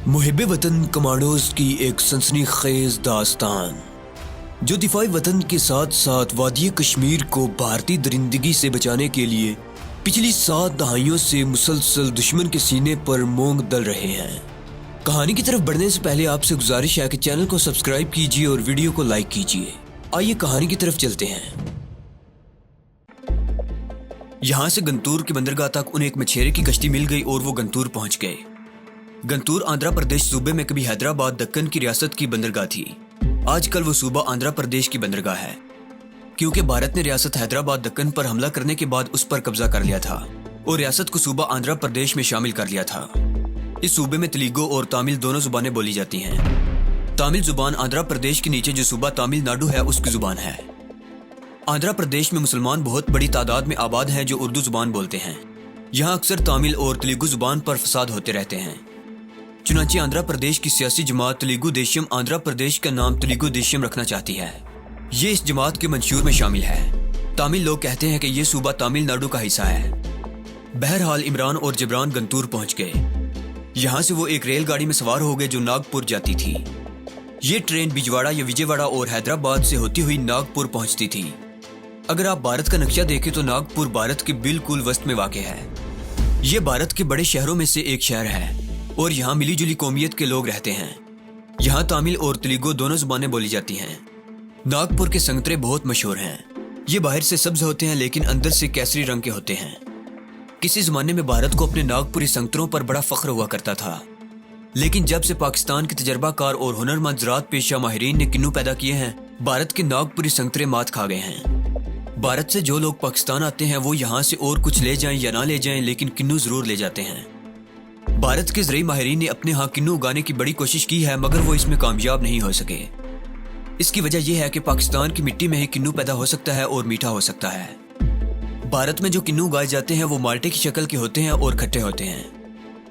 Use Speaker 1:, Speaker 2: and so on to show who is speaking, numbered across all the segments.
Speaker 1: मुहिब वतन कमांडोज की एक सनसनीखेज दास्तान जो दिफाई वतन के साथ साथ वादी कश्मीर को भारतीय दरिंदगी से बचाने के लिए पिछली 7 दहाइयों से मुसलसल दुश्मन के सीने पर मोंग दल रहे हैं। कहानी की तरफ बढ़ने से पहले आपसे गुजारिश है कि चैनल को सब्सक्राइब कीजिए और वीडियो को लाइक कीजिए। आइए कहानी की तरफ चलते हैं। यहाँ से गंतूर के बंदरगाह तक उन्हें एक मछेरे की कश्ती मिल गई और वो गंतूर पहुंच गए। गंतूर आंध्र प्रदेश सूबे में कभी हैदराबाद दक्कन की रियासत की बंदरगाह थी। आजकल वो सूबा आंध्र प्रदेश की बंदरगाह है, क्योंकि भारत ने रियासत हैदराबाद दक्कन पर हमला करने के बाद उस पर कब्जा कर लिया था और रियासत को सूबा आंध्र प्रदेश में शामिल कर लिया था। इस सूबे में तेलुगु और तमिल दोनों जुबानें बोली जाती हैं। तमिल जुबान आंध्र प्रदेश के नीचे जो सूबा तमिलनाडु है उसकी जुबान है। आंध्र प्रदेश में मुसलमान बहुत बड़ी तादाद में आबाद हैं जो उर्दू जुबान बोलते हैं। यहाँ अक्सर तमिल और तेलुगु जुबान पर फसाद होते रहते हैं। चुनांचे आंध्र प्रदेश की सियासी जमात तेलुगु देशम आंध्र प्रदेश का नाम तेलुगु देशम रखना चाहती है। ये इस जमात के मंशूर में शामिल है। तमिल लोग कहते हैं कि ये सूबा तमिलनाडु का हिस्सा है। बहरहाल इमरान और जबरान गंतूर पहुंच गए। यहाँ से वो एक रेलगाड़ी में सवार हो गए जो नागपुर जाती थी। ये ट्रेन बिजवाड़ा या विजयवाड़ा और हैदराबाद से होती हुई नागपुर पहुंचती थी। अगर आप भारत का नक्शा देखें तो नागपुर भारत के बिल्कुल वस्त में वाक़ है। ये भारत के बड़े शहरों में से एक शहर है और यहाँ मिली जुली कौमियत के लोग रहते हैं। यहाँ तमिल और तेलुगु दोनों जुबानें बोली जाती हैं। नागपुर के संतरे बहुत मशहूर हैं। ये बाहर से सब्ज होते हैं लेकिन अंदर से केसरी रंग के होते हैं। किसी ज़माने में भारत को अपने नागपुरी संतरों पर बड़ा फख्र हुआ करता था, लेकिन जब से पाकिस्तान के तजर्बाकार और हुनरमंद ज़राअत पेशा माहिरीन ने किन्नू पैदा किए हैं, भारत के नागपुरी संतरे मात खा गए हैं। भारत से जो लोग पाकिस्तान आते हैं वो यहाँ से और कुछ ले जाएं या ना ले जाएं, लेकिन किन्नू ज़रूर ले जाते हैं। भारत के ज़रई माहिरीन ने अपने यहाँ किन्नू उगाने की बड़ी कोशिश की है, मगर वो इसमें कामयाब नहीं हो सके। इसकी वजह यह है कि पाकिस्तान की मिट्टी में ही किन्नू पैदा हो सकता है और मीठा हो सकता है। भारत में जो किन्नू उगाए जाते हैं वो माल्टे की शक्ल के होते हैं और खट्टे होते हैं।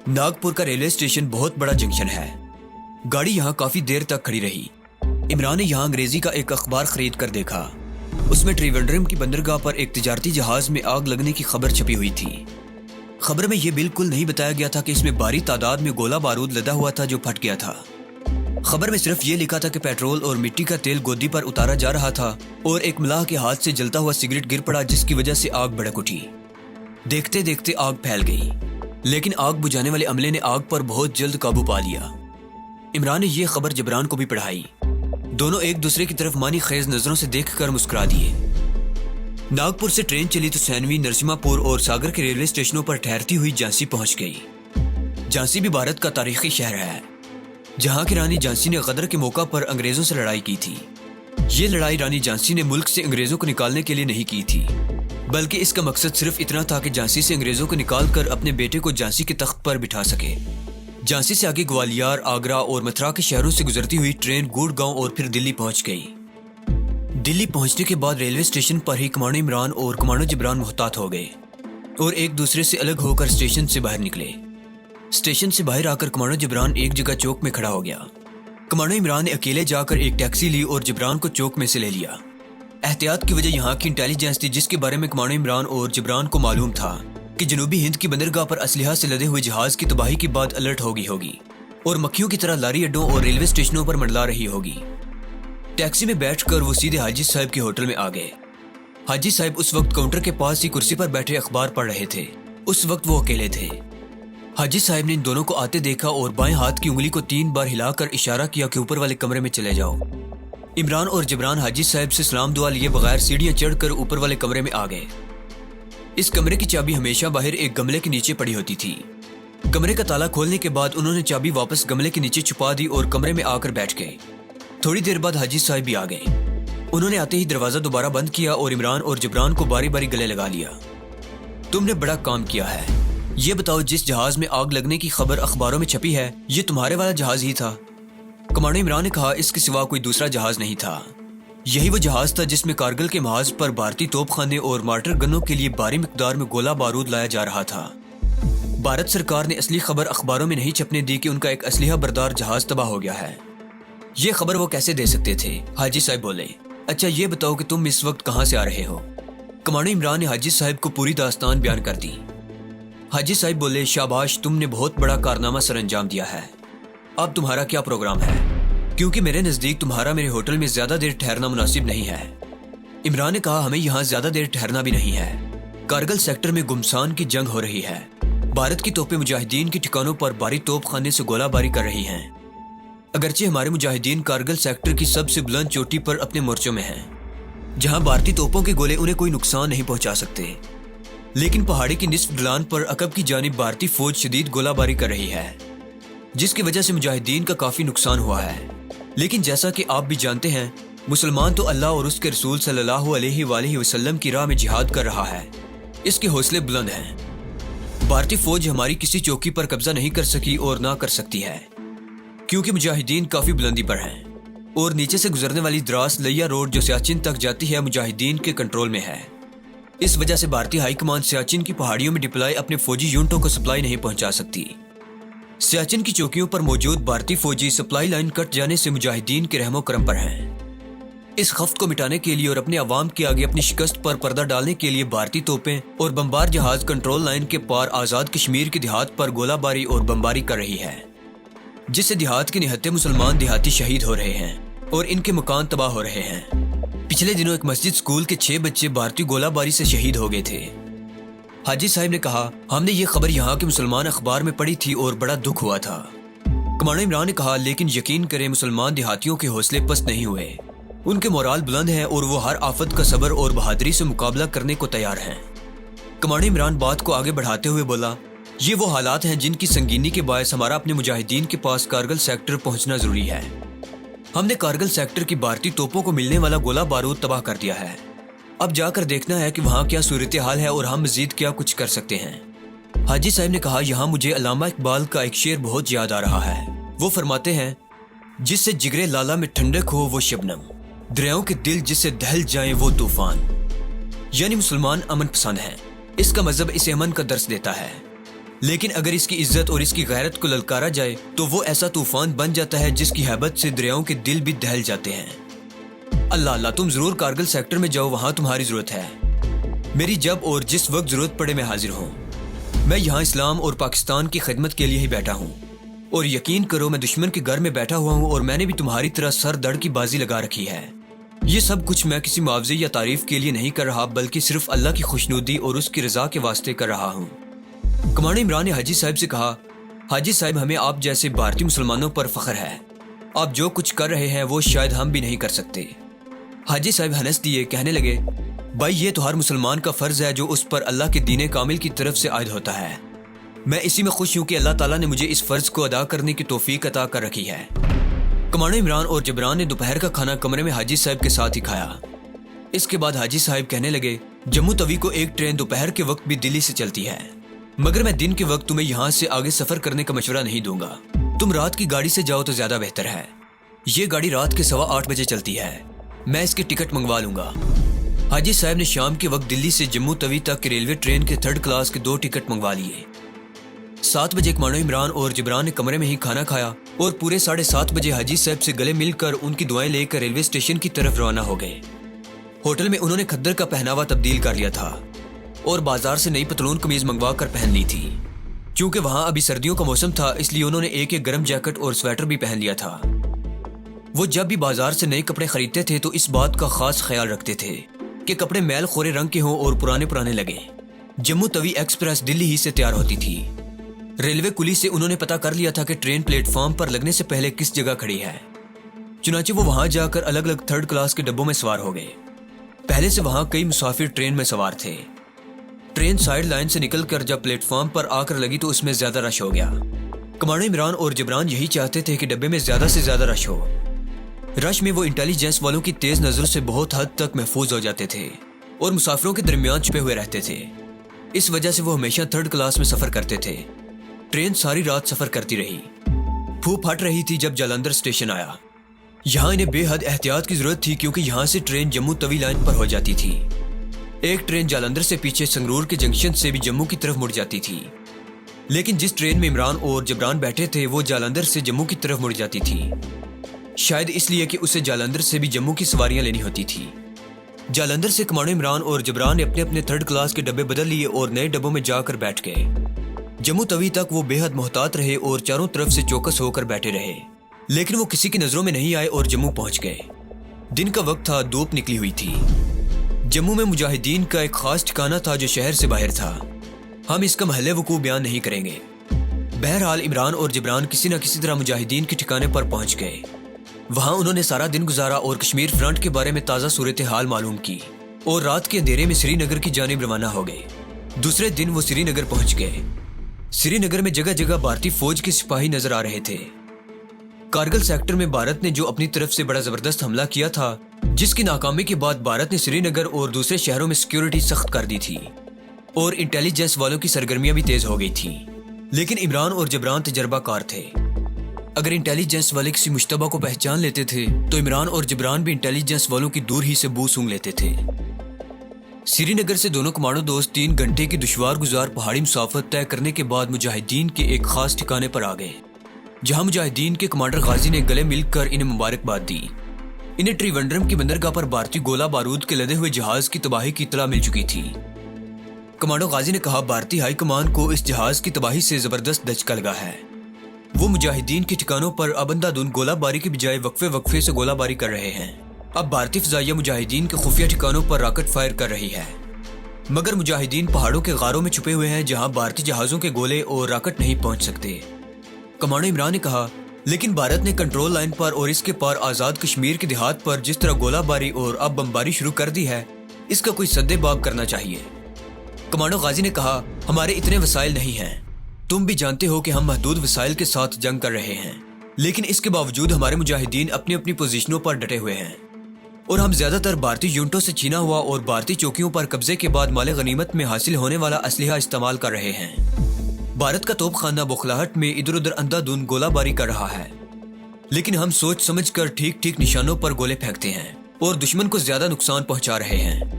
Speaker 1: नागपुर का रेलवे स्टेशन बहुत बड़ा जंक्शन है। गाड़ी यहाँ काफ़ी देर तक खड़ी रही। इमरान ने यहाँ अंग्रेज़ी का एक अखबार खरीद कर देखा। उसमें ट्रिवेंड्रम की बंदरगाह पर एक तिजारती जहाज में आग लगने की खबर छपी हुई थी। खबर में यह बिल्कुल नहीं बताया गया था कि इसमें भारी तादाद में गोला बारूद लदा हुआ था जो फट गया था। खबर में सिर्फ ये लिखा था कि पेट्रोल और मिट्टी का तेल गोदी पर उतारा जा रहा था और एक मलाह के हाथ से जलता हुआ सिगरेट गिर पड़ा, जिसकी वजह से आग भड़क उठी। देखते देखते आग फैल गई, लेकिन आग बुझाने वाले अमले ने आग पर बहुत जल्द काबू पा लिया। इमरान ने यह खबर जबरान को भी पढ़ाई। दोनों एक दूसरे की तरफ मानी खेज नजरों से देखकर मुस्कुरा दिए। नागपुर से ट्रेन चली तो सैनवी, नरसिम्हापुर और सागर के रेलवे स्टेशनों पर ठहरती हुई झांसी पहुंच गई। झांसी भी भारत का तारीखी शहर है, जहां की रानी झांसी ने गदर के मौका पर अंग्रेजों से लड़ाई की थी। ये लड़ाई रानी झांसी ने मुल्क से अंग्रेजों को निकालने के लिए नहीं की थी, बल्कि इसका मकसद सिर्फ इतना था कि झांसी से अंग्रेजों को निकाल कर अपने बेटे को झांसी के तख्त पर बिठा सके। झांसी से आगे ग्वालियर, आगरा और मथुरा के शहरों से गुजरती हुई ट्रेन गुड़गांव और फिर दिल्ली पहुंच गई। दिल्ली पहुंचने के बाद रेलवे स्टेशन पर ही कमांडो इमरान और कमांडो जबरान मुहतात हो गए और एक दूसरे से अलग होकर स्टेशन से बाहर निकले। स्टेशन से बाहर आकर कमांडो जबरान एक जगह चौक में खड़ा हो गया। कमांडो इमरान ने अकेले जाकर एक टैक्सी ली और जबरान को चौक में से ले लिया। एहतियात की वजह यहाँ की इंटेलिजेंस थी, जिसके बारे में कमांडो इमरान और जबरान को मालूम था कि जनूबी हिंद की बंदरगाह पर असलहा से लदे हुए जहाज की तबाही के बाद अलर्ट होगी और मक्खियों की तरह लारी अड्डों और रेलवे स्टेशनों पर मंडला रही होगी। टैक्सी में बैठकर वो सीधे हाजी साहब के होटल में आ गए। हाजी साहब उस वक्त काउंटर के पास ही कुर्सी पर बैठे अखबार पढ़ रहे थे। उस वक्त वो अकेले थे। हाजी साहब ने इन दोनों को आते देखा और बाएं हाथ की उंगली को 3 बार हिलाकर इशारा किया कि ऊपर वाले कमरे में चले जाओ। इमरान और जबरान हाजी साहब से सलाम दुआ लिए बगैर सीढ़ियां चढ़कर ऊपर वाले कमरे में आ गए। इस कमरे की चाबी हमेशा बाहर एक गमले के नीचे पड़ी होती थी। कमरे का ताला खोलने के बाद उन्होंने चाबी वापस गमले के नीचे छुपा दी और कमरे में आकर बैठ गए। थोड़ी देर बाद हाजी साहब भी आ गए। उन्होंने आते ही दरवाजा दोबारा बंद किया और इमरान और जबरान को बारी बारी गले लगा लिया। तुमने बड़ा काम किया है। ये बताओ, जिस जहाज में आग लगने की खबर अखबारों में छपी है ये तुम्हारे वाला जहाज ही था? कमांडो इमरान ने कहा, इसके सिवा कोई दूसरा जहाज नहीं था। यही वो जहाज था जिसमें कारगिल के महाज पर भारतीय तोपखाने और मार्टर गनों के लिए भारी मिकदार में गोला बारूद लाया जा रहा था। भारत सरकार ने असली खबर अखबारों में नहीं छपने दी कि उनका एक असलहा बरदार जहाज तबाह हो गया है। ये खबर वो कैसे दे सकते थे? हाजी साहब बोले, अच्छा ये बताओ कि तुम इस वक्त कहाँ से आ रहे हो? कमांडो इमरान ने हाजी साहब को पूरी दास्तान बयान कर दी। हाजी साहब बोले, शाबाश, तुमने बहुत बड़ा कारनामा सर अंजाम दिया है। اب تمہارا کیا پروگرام ہے؟ کیونکہ میرے نزدیک تمہارا میرے ہوٹل میں زیادہ دیر ٹھہرنا مناسب نہیں ہے۔ عمران نے کہا ہمیں یہاں زیادہ دیر ٹھہرنا بھی نہیں ہے۔ کارگل سیکٹر میں گمسان کی جنگ ہو رہی ہے۔ بھارت کی توپیں مجاہدین کے ٹھکانوں پر بھاری توپ خانے سے گولہ باری کر رہی ہیں۔ اگرچہ ہمارے مجاہدین کارگل سیکٹر کی سب سے بلند چوٹی پر اپنے مورچوں میں ہیں، جہاں بھارتی توپوں کے گولے انہیں کوئی نقصان نہیں پہنچا سکتے، لیکن پہاڑی کی نصف ڈھلان پر عقب کی جانب بھارتی فوج شدید گولہ باری کر رہی ہے، جس کی وجہ سے مجاہدین کا کافی نقصان ہوا ہے۔ لیکن جیسا کہ آپ بھی جانتے ہیں، مسلمان تو اللہ اور اس کے رسول صلی اللہ علیہ وآلہ وسلم کی راہ میں جہاد کر رہا ہے، اس کے حوصلے بلند ہیں۔ بھارتی فوج ہماری کسی چوکی پر قبضہ نہیں کر سکی اور نہ کر سکتی ہے، کیونکہ مجاہدین کافی بلندی پر ہیں اور نیچے سے گزرنے والی دراس لیا روڈ جو سیاچن تک جاتی ہے مجاہدین کے کنٹرول میں ہے۔ اس وجہ سے بھارتی ہائی کمان سیاچن کی پہاڑیوں میں ڈپلائی اپنے فوجی یونٹوں کو سپلائی نہیں پہنچا سکتی۔ سیاچن کی چوکیوں پر موجود بھارتی فوجی سپلائی لائن کٹ جانے سے مجاہدین کے رحم و کرم پر ہیں۔ اس خفت کو مٹانے کے لیے اور اپنے عوام کے آگے اپنی شکست پر پردہ ڈالنے کے لیے بھارتی توپیں اور بمبار جہاز کنٹرول لائن کے پار آزاد کشمیر کے دیہات پر گولہ باری اور بمباری کر رہی ہے، جس سے دیہات کے نہتے مسلمان دیہاتی شہید ہو رہے ہیں اور ان کے مکان تباہ ہو رہے ہیں۔ پچھلے دنوں ایک مسجد سکول کے 6 بچے بھارتی گولہ باری سے شہید ہو گئے تھے۔ حاجی صاحب نے کہا ہم نے یہ خبر یہاں کے مسلمان اخبار میں پڑھی تھی اور بڑا دکھ ہوا تھا۔ کمانڈر عمران نے کہا لیکن یقین کریں مسلمان دیہاتیوں کے حوصلے پست نہیں ہوئے، ان کے مورال بلند ہے اور وہ ہر آفت کا صبر اور بہادری سے مقابلہ کرنے کو تیار ہیں۔ کمانڈر عمران بات کو آگے بڑھاتے ہوئے بولا یہ وہ حالات ہیں جن کی سنگینی کے باعث ہمارا اپنے مجاہدین کے پاس کارگل سیکٹر پہنچنا ضروری ہے۔ ہم نے کارگل سیکٹر کی بھارتی توپوں کو ملنے والا گولہ بارود تباہ کر دیا ہے، اب جا کر دیکھنا ہے کہ وہاں کیا صورتحال ہے اور ہم مزید کیا کچھ کر سکتے ہیں۔ حاجی صاحب نے کہا یہاں مجھے علامہ اقبال کا ایک شعر بہت یاد آ رہا ہے، وہ فرماتے ہیں جس سے جگرے لالا میں ٹھنڈک ہو وہ شبنم، دریاؤں کے دل جس سے دہل جائیں وہ طوفان۔ یعنی مسلمان امن پسند ہیں، اس کا مذہب اسے امن کا درس دیتا ہے، لیکن اگر اس کی عزت اور اس کی غیرت کو للکارا جائے تو وہ ایسا طوفان بن جاتا ہے جس کی ہیبت سے دریاؤں کے دل بھی دہل جاتے ہیں۔ اللہ اللہ تم ضرور کارگل سیکٹر میں جاؤ، وہاں تمہاری ضرورت ہے، میری جب اور جس وقت ضرورت پڑے میں حاضر ہوں۔ میں یہاں اسلام اور پاکستان کی خدمت کے لیے ہی بیٹھا ہوں، اور یقین کرو میں دشمن کے گھر میں بیٹھا ہوا ہوں اور میں نے بھی تمہاری طرح سر دڑ کی بازی لگا رکھی ہے۔ یہ سب کچھ میں کسی معاوضے یا تعریف کے لیے نہیں کر رہا بلکہ صرف اللہ کی خوشنودی اور اس کی رضا کے واسطے کر رہا ہوں۔ کمانڈر عمران نے حاجی صاحب سے کہا حاجی صاحب ہمیں آپ جیسے بھارتی مسلمانوں پر فخر ہے، آپ جو کچھ کر رہے ہیں وہ شاید ہم بھی نہیں کر سکتے۔ حاجی صاحب ہنس دیے، کہنے لگے بھائی یہ تو ہر مسلمان کا فرض ہے جو اس پر اللہ کے دین کامل کی طرف سے عائد ہوتا ہے، میں اسی میں خوش ہوں کہ اللہ تعالیٰ نے مجھے اس فرض کو ادا کرنے کی توفیق عطا کر رکھی ہے۔ کمانڈر عمران اور جبران نے دوپہر کا کھانا کمرے میں حاجی صاحب کے ساتھ ہی کھایا۔ اس کے بعد حاجی صاحب کہنے لگے جموں توی کو ایک ٹرین دوپہر کے وقت بھی دلی سے چلتی ہے، مگر میں دن کے وقت تمہیں یہاں سے آگے سفر کرنے کا مشورہ نہیں دوں گا، تم رات کی گاڑی سے جاؤ تو زیادہ بہتر ہے۔ یہ گاڑی رات کے 8:15 بجے چلتی ہے، میں اس کے ٹکٹ منگوا لوں گا۔ حاجی صاحب نے شام کے وقت دلی سے جموں توی تک کی ریلوے ٹرین کے 3rd کلاس کے 2 ٹکٹ منگوا لیے۔ 7 بجے کمانڈر عمران اور جبران نے کمرے میں ہی کھانا کھایا اور پورے 7:30 بجے حاجی صاحب سے گلے مل کر ان کی دعائیں لے کر ریلوے اسٹیشن کی طرف روانہ ہو گئے۔ ہوٹل میں انہوں نے کھدر کا پہناوا تبدیل کر لیا تھا اور بازار سے نئی پتلون قمیض منگوا کر پہن لی تھی۔ چونکہ وہاں ابھی سردیوں کا موسم تھا اس لیے انہوں نے ایک گرم جیکٹ اور سویٹر بھی پہن لیا تھا۔ وہ جب بھی بازار سے نئے کپڑے خریدتے تھے تو اس بات کا خاص خیال رکھتے تھے کہ کپڑے میل خورے رنگ کے ہوں اور پرانے لگیں۔ جموں توی ایکسپریس دلی ہی سے تیار ہوتی تھی۔ ریلوے کلی سے انہوں نے پتہ کر لیا تھا کہ ٹرین پلیٹ فارم پر لگنے سے پہلے کس جگہ کھڑی ہے، چنانچہ وہ وہاں جا کر الگ الگ 3rd کلاس کے ڈبوں میں سوار ہو گئے۔ پہلے سے وہاں کئی مسافر ٹرین میں سوار تھے۔ ٹرین سائیڈ لائن سے نکل کر جب پلیٹ فارم پر آ کر لگی تو اس میں زیادہ رش ہو گیا۔ کمانڈر عمران اور جبران یہی چاہتے تھے کہ ڈبے میں زیادہ سے زیادہ رش ہو۔ رش میں وہ انٹیلیجنس والوں کی تیز نظر سے بہت حد تک محفوظ ہو جاتے تھے اور مسافروں کے درمیان چھپے ہوئے رہتے تھے، اس وجہ سے وہ ہمیشہ 3rd کلاس میں سفر کرتے تھے۔ ٹرین ساری رات سفر کرتی رہی۔ پھوپ ہٹ رہی تھی جب جالندھر اسٹیشن آیا۔ یہاں انہیں بے حد احتیاط کی ضرورت تھی کیونکہ یہاں سے ٹرین جموں توی لائن پر ہو جاتی تھی۔ ایک ٹرین جالندھر سے پیچھے سنگرور کے جنکشن سے بھی جموں کی طرف مڑ جاتی تھی، لیکن جس ٹرین میں عمران اور جبران بیٹھے تھے وہ جالندھر سے جموں کی طرف مڑ جاتی تھی، شاید اس لیے کہ اسے جالندھر سے بھی جموں کی سواریاں لینی ہوتی تھی۔ جالندھر سے کمانڈر عمران اور جبران نے اپنے 3rd کلاس کے ڈبے بدل لیے اور نئے ڈبوں میں جا کر بیٹھ گئے۔ जम्मू तवी तक वो बेहद मोहतात रहे और चारों तरफ से चौकस होकर बैठे रहे, लेकिन वो किसी की नजरों में नहीं आए और जम्मू पहुंच गए। दिन का वक्त था, धूप निकली हुई थी। जम्मू में मुजाहिदीन का एक खास ठिकाना था जो शहर से बाहर था। हम इसका महल वकूअ बयान नहीं करेंगे। बहरहाल इमरान और जबरान किसी न किसी तरह मुजाहिदीन के ठिकाने पर पहुंच गए। वहां उन्होंने सारा दिन गुजारा और कश्मीर फ्रंट के बारे में ताज़ा सूरत हाल मालूम की और रात के अंधेरे में श्रीनगर की जानिब रवाना हो गए। दूसरे दिन वो श्रीनगर पहुंच गए। श्रीनगर में जगह जगह भारतीय फौज के सिपाही नजर आ रहे थे। कारगिल सेक्टर में भारत ने जो अपनी तरफ से बड़ा जबरदस्त हमला किया था, जिसकी नाकामी के बाद भारत ने श्रीनगर और दूसरे शहरों में सिक्योरिटी सख्त कर दी थी और इंटेलिजेंस वालों की सरगर्मियां भी तेज हो गई थी। लेकिन इमरान और जबरान तजर्बाकार थे। अगर इंटेलिजेंस वाले किसी मुश्तबा को पहचान लेते थे तो इमरान और जबरान भी इंटेलिजेंस वालों की दूर ही से बू सूंघ लेते थे। श्रीनगर से दोनों कमांडो दोस्त 3 घंटे की दुश्वार गुजार पहाड़ी मुसाफत तय करने के बाद मुजाहिदीन के एक खास ठिकाने पर आ गए, जहां मुजाहिदीन के कमांडर गाजी ने गले मिलकर इन्हें मुबारकबाद दी। इन्हें ट्रिवेंड्रम की बंदरगाह पर भारतीय गोला बारूद के लदे हुए जहाज की तबाही की इत्तला मिल चुकी थी। कमांडो गाजी ने कहा, भारतीय हाई कमान को इस जहाज की तबाही से जबरदस्त दचका लगा है। वो मुजाहिदीन के ठिकानों पर अब अंधाधुंध गोलाबारी की बजाय वक्फे वक्फे से गोलाबारी कर रहे हैं। अब भारतीय फजाइया मुजाहिदीन के खुफिया ठिकानों पर रॉकेट फायर कर रही है, मगर मुजाहिदीन पहाड़ों के गारों में छुपे हुए हैं जहां भारतीय जहाजों के गोले और रॉकेट नहीं पहुंच सकते। कमांडो इमरान ने कहा, लेकिन भारत ने कंट्रोल लाइन पर और इसके पार आजाद कश्मीर के देहात पर जिस तरह गोलाबारी और अब बमबारी शुरू कर दी है, इसका कोई सद्देबाब करना चाहिए। कमांडो गाजी ने कहा, हमारे इतने वसाइल नहीं हैं। तुम भी जानते हो कि हम महदूद वसाइल के साथ जंग कर रहे हैं, लेकिन इसके बावजूद हमारे मुजाहिदीन अपनी अपनी पोजीशनों पर डटे हुए हैं और हम ज्यादातर भारतीय यूनिटों से छीना हुआ और भारतीय चौकियों पर कब्जे के बाद माले गनीमत में हासिल होने वाला असलहा इस्तेमाल कर रहे हैं। भारत का तोप खाना बौखलाहट में इधर उधर अंधाधुंध गोलाबारी कर रहा है, लेकिन हम सोच समझ कर ठीक ठीक निशानों पर गोले फेंकते हैं और दुश्मन को ज्यादा नुकसान पहुंचा रहे हैं।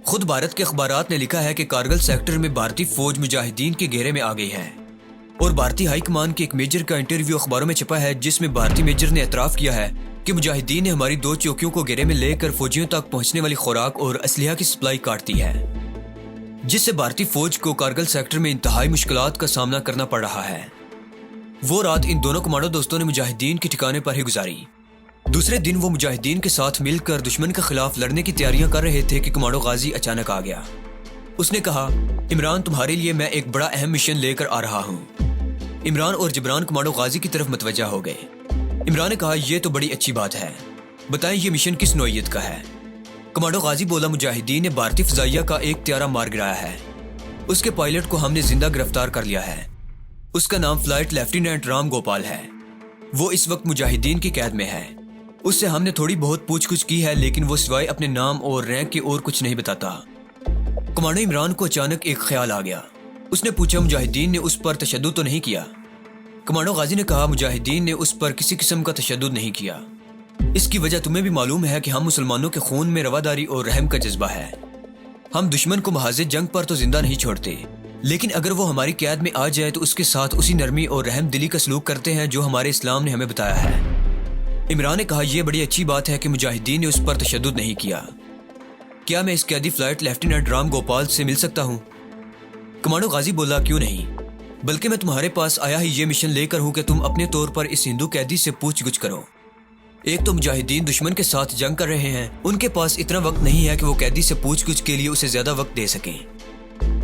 Speaker 1: खुद भारत के अखबारात ने लिखा है कि कारगिल सेक्टर में भारतीय फौज मुजाहिदीन के घेरे में आ गई है और भारतीय हाई कमान के एक मेजर का इंटरव्यू अखबारों में छपा है, जिसमें भारतीय मेजर ने एतराफ किया है कि मुजाहिदीन ने हमारी 2 चौकियों को घेरे में लेकर फौजियों तक पहुंचने वाली खुराक और असलहा की सप्लाई काट दी है, जिससे भारतीय फौज को कारगिल सेक्टर में इंतहाई मुश्किलात का सामना करना पड़ रहा है। वो रात इन दोनों कमांडो दोस्तों ने मुजाहिदीन के ठिकाने पर ही गुजारी। दूसरे दिन वो मुजाहिदीन के साथ मिलकर दुश्मन के खिलाफ लड़ने की तैयारियां कर रहे थे कि कमांडो गाजी अचानक आ गया। उसने कहा, इमरान, तुम्हारे लिए मैं एक बड़ा अहम मिशन लेकर आ रहा हूँ। इमरान और जबरान कमांडो गाजी की तरफ मुतवज्जा हो गए। इमरान ने कहा, यह तो बड़ी अच्छी बात है, बताएं ये मिशन किस नौइयत का है। कमांडो गाजी बोला, मुजाहिदीन ने भारतीय फजाइया का एक त्यारा मार गिराया है। उसके पायलट को हमने जिंदा गिरफ्तार कर लिया है। उसका नाम फ्लाइट लेफ्टिनेंट राम गोपाल है। वो इस वक्त मुजाहिदीन की कैद में है। उससे हमने थोड़ी बहुत पूछगछ की है, लेकिन वो सिवाय अपने नाम और रैंक के और कुछ नहीं बताता। कमांडो इमरान को अचानक एक ख्याल आ गया। उसने पूछा, मुजाहिदीन ने उस पर तशद्दुद तो नहीं किया? कमांडो गाजी ने कहा, मुजाहिदीन ने उस पर किसी किस्म का तशद्दुद नहीं किया। इसकी वजह तुम्हें भी मालूम है कि हम मुसलमानों के खून में रवादारी और रहम का जज्बा है। हम दुश्मन को महाज़ जंग पर तो जिंदा नहीं छोड़ते, लेकिन अगर वो हमारी कैद में आ जाए तो उसके साथ उसी नरमी और रहम दिली का सलूक करते हैं जो हमारे इस्लाम ने हमें बताया है। इमरान ने कहा, यह बड़ी अच्छी बात है कि मुजाहिदीन ने उस पर तशद्दुद नहीं किया। क्या मैं इस कैदी फ्लाइट लेफ्टिनेंट राम गोपाल से मिल सकता हूँ? कमांडो गाजी बोला, क्यों नहीं, बल्कि मैं तुम्हारे पास आया ही ये मिशन लेकर हूँ कि तुम अपने तौर पर इस हिंदू कैदी से पूछगछ करो। एक तो मुजाहिदीन दुश्मन के साथ जंग कर रहे हैं, उनके पास इतना वक्त नहीं है कि वो कैदी से पूछगछ के लिए उसे ज्यादा वक्त दे सकें।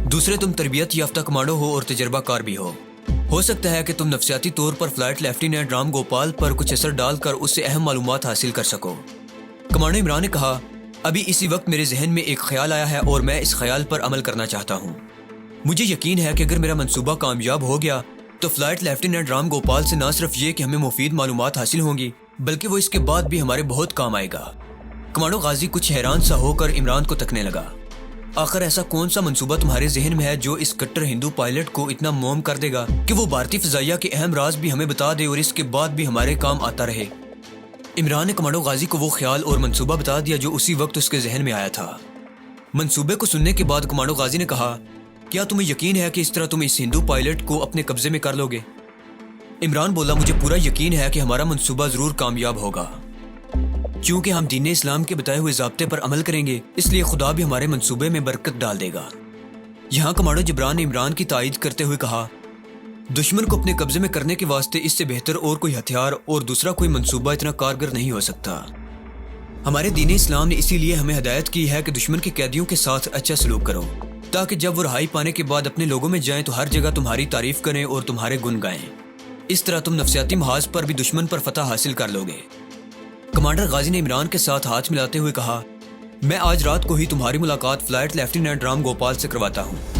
Speaker 1: दूसरे, तुम तरबियत याफ्ता कमांडो हो और तजर्बाकार भी हो सकता है कि तुम नफसियाती तौर पर फ्लाइट लेफ्टिनेंट राम गोपाल पर कुछ असर डालकर उससे अहम मालूमात हासिल कर सको। कमांडो इमरान ने कहा, अभी इसी वक्त मेरे जहन में एक ख्याल आया है और मैं इस ख्याल पर अमल करना चाहता हूँ। मुझे यकीन है कि अगर मेरा मंसूबा कामयाब हो गया तो फ्लाइट लेफ्टिनेंट राम गोपाल से न सिर्फ ये कि हमें मुफीद मालूमात हासिल होंगी, बल्कि वो इसके बाद भी हमारे बहुत काम आएगा। कमांडो गाजी कुछ हैरान सा होकर इमरान को तकने लगा। आखिर ऐसा कौन सा मंसूबा तुम्हारे जहन में है जो इस कट्टर हिंदू पायलट को इतना मोम कर देगा कि वो भारतीय फजाइया के अहम राज भी हमें बता दे और इसके बाद भी हमारे काम आता रहे? इमरान ने कमांडो गाजी को वो ख्याल और मंसूबा बता दिया जो उसी वक्त उसके जहन में आया था। मंसूबे को सुनने के बाद कमांडो गाजी ने कहा, क्या तुम्हें यकीन है कि इस तरह तुम इस हिंदू पायलट को अपने कब्जे में कर लोगे? इमरान बोला, मुझे पूरा यकीन है कि हमारा मंसूबा जरूर कामयाब होगा। क्योंकि हम दीन इस्लाम के बताए हुए ज़ाब्ते पर अमल करेंगे, इसलिए खुदा भी हमारे मंसूबे में बरकत डाल देगा। یہاں کمانڈر جبران نے عمران کی تائید کرتے ہوئے کہا، دشمن کو اپنے قبضے میں کرنے کے واسطے اس سے بہتر اور کوئی ہتھیار اور دوسرا کوئی منصوبہ اتنا کارگر نہیں ہو سکتا۔ ہمارے دین اسلام نے اسی لیے ہمیں ہدایت کی ہے کہ دشمن کے قیدیوں کے ساتھ اچھا سلوک کرو، تاکہ جب وہ رہائی پانے کے بعد اپنے لوگوں میں جائیں تو ہر جگہ تمہاری تعریف کریں اور تمہارے گن گائیں۔ اس طرح تم نفسیاتی محاذ پر بھی دشمن پر فتح حاصل کر لو گے۔ کمانڈر غازی نے عمران کے ساتھ ہاتھ ملاتے ہوئے کہا، میں آج رات کو ہی تمہاری ملاقات فلائٹ لیفٹیننٹ رام گوپال سے کرواتا ہوں۔